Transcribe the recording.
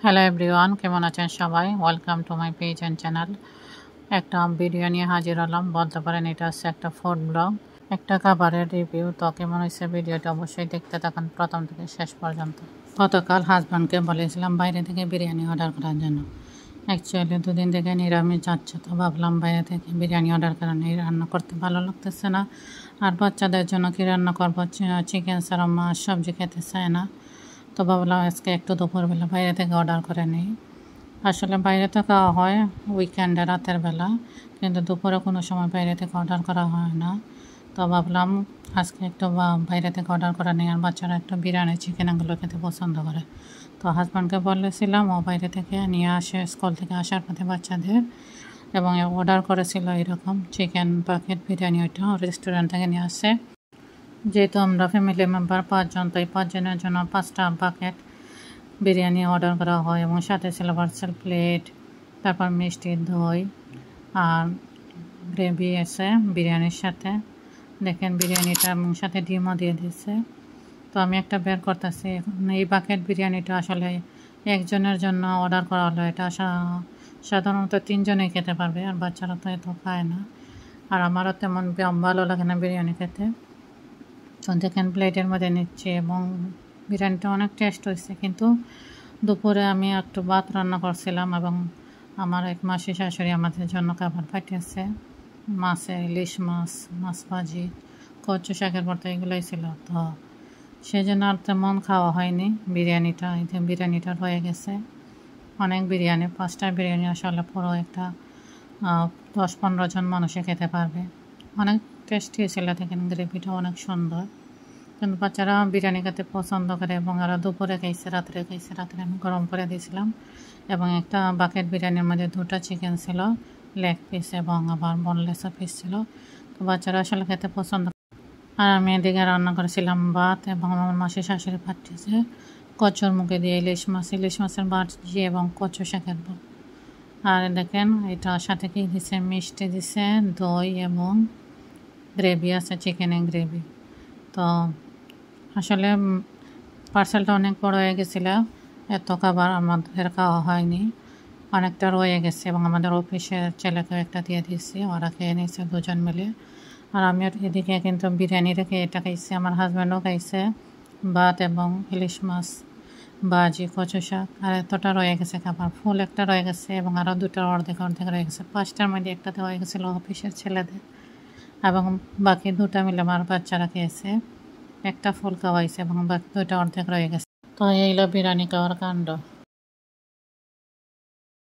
Hello everyone, কেমন আছেন সবাই? Welcome to my page and channel. একটা ভিডিও নিয়ে হাজির হলাম, বলতে পারেন এটা হচ্ছে একটা ফুড ব্লগ, একটা খাবারের রিভিউ। তো কেমন হয়েছে ভিডিওটা অবশ্যই দেখতে থাকুন প্রথম থেকে শেষ পর্যন্ত। গতকাল হাজব্যান্ডকে বলেছিলাম বাইরে থেকে বিরিয়ানি অর্ডার করার জন্য। অ্যাকচুয়ালি দুদিন থেকে নিরামিষ যাচ্ছে, তো ভাবলাম বাইরে থেকে বিরিয়ানি অর্ডার করার নেই, রান্না করতে ভালো লাগতেছে না। আর বাচ্চাদের জন্য কি রান্না করবো, চিকেন ছাড়া মাছ সবজি খেতে চায় না। তো ভাবলাম আজকে একটু দুপুরবেলা বাইরে থেকে অর্ডার করে নিই। আসলে বাইরে তো খাওয়া হয় উইকেন্ডে রাতের বেলা, কিন্তু দুপুরে কোনো সময় বাইরে থেকে অর্ডার করা হয় না। তো ভাবলাম আজকে একটু বাইরে থেকে অর্ডার করা নেই। আর বাচ্চারা একটু বিরিয়ানি চিকেন এগুলো খেতে পছন্দ করে। তো হাজব্যান্ডকে বলেছিলাম ও বাইরে থেকে নিয়ে আসে স্কুল থেকে আসার পথে বাচ্চাদের, এবং অর্ডার করেছিল এরকম চিকেন বাকেট বিরিয়ানি, ওইটা রেস্টুরেন্ট থেকে নিয়ে আসে। যেহেতু আমরা ফ্যামিলি মেম্বার 5 জন, তো এই 5 জনের জন্য 5টা বাকেট বিরিয়ানি অর্ডার করা হয়, এবং সাথে ছিল পার্সেল প্লেট, তারপর মিষ্টি, দই আর গ্রেভি আছে বিরিয়ানির সাথে। দেখেন বিরিয়ানিটা এবং সাথে ডিমও দিয়ে দিয়েছে। তো আমি একটা বের করতেছি। এই বাকেট বিরিয়ানিটা আসলে একজনের জন্য অর্ডার করা হলো। এটা সাধারণত 3 জনেই খেতে পারবে, আর বাচ্চারা তো এত খায় না, আর আমারও তেমন ভালো লাগে না বিরিয়ানি খেতে। তো দেখেন প্লেটের মধ্যে নিচ্ছে, এবং বিরিয়ানিটা অনেক টেস্ট হয়েছে। কিন্তু দুপুরে আমি একটু ভাত রান্না করছিলাম, এবং আমার এক মাসি শাশুড়ি আমাদের জন্য খাবার পাঠিয়েছে। মাছে ইলিশ মাছ, মাছ ভাজি, কচু শাকের ভর্তা এগুলোই ছিল। তো সেই জন্য আর তেমন খাওয়া হয়নি বিরিয়ানিটা। এই যে বিরিয়ানিটা রয়ে গেছে, অনেক বিরিয়ানি, 5টা বিরিয়ানি আসলে পুরো একটা 10-15 জন মানুষে খেতে পারবে। অনেক টেস্টি ছিল, দেখেন গ্রেভিটা অনেক সুন্দর। কিন্তু বাচ্চারা বিরিয়ানি খেতে পছন্দ করে, এবং ওরা দুপুরে খাইছে, রাত্রে খাইছে। রাত্রে আমি গরম করে দিয়েছিলাম, এবং একটা বাকেট বিরিয়ানির মধ্যে 2টা চিকেন ছিল, লেগ পিস এবং আবার বোনলেসও পিস ছিল। তো বাচ্চারা আসলে খেতে পছন্দ। আর আমি এদিকে রান্না করেছিলাম ভাত, এবং আমার মাসি শাশুড়ি পাঠিয়েছে কচুর মুখে দিয়ে ইলিশ মাছের ভাজি এবং কচু শাকের ভর্তা। আর দেখেন এটা সাথে কি দিছে, মিষ্টি দিছে, দই এবং গ্রেভি আছে, চিকেনের গ্রেভি। তো আসলে পার্সেলটা অনেক বড় হয়ে গেছিলো, এত খাবার আমাদের খাওয়া হয়নি, অনেকটা রয়ে গেছে, এবং আমাদের অফিসের ছেলেকেও একটা দিয়ে দিয়েছি, ওরা খেয়ে নিয়েছে 2 জন মিলে। আর আমি এদিকে কিন্তু বিরিয়ানি রেখে এটা খাইছি, আমার হাজব্যান্ডও খাইছে ভাত এবং ইলিশ মাছ ভাজি, কচু শাক। আর এতটা রয়ে গেছে খাবার, ফুল একটা রয়ে গেছে, এবং আরও 2টার অর্ধেক রয়ে গেছে। 5টার মধ্যে একটা দেওয়া গেছিলো অফিসের ছেলেদের, এবং বাকি 2টা মিলে আমার বাচ্চারা খেয়েছে। একটা ফুল খাওয়াইছে, এবং বাকি 2টা অর্ধেক রয়ে গেছে। তো এইগুলো বিরিয়ানি খাওয়ার কাণ্ড।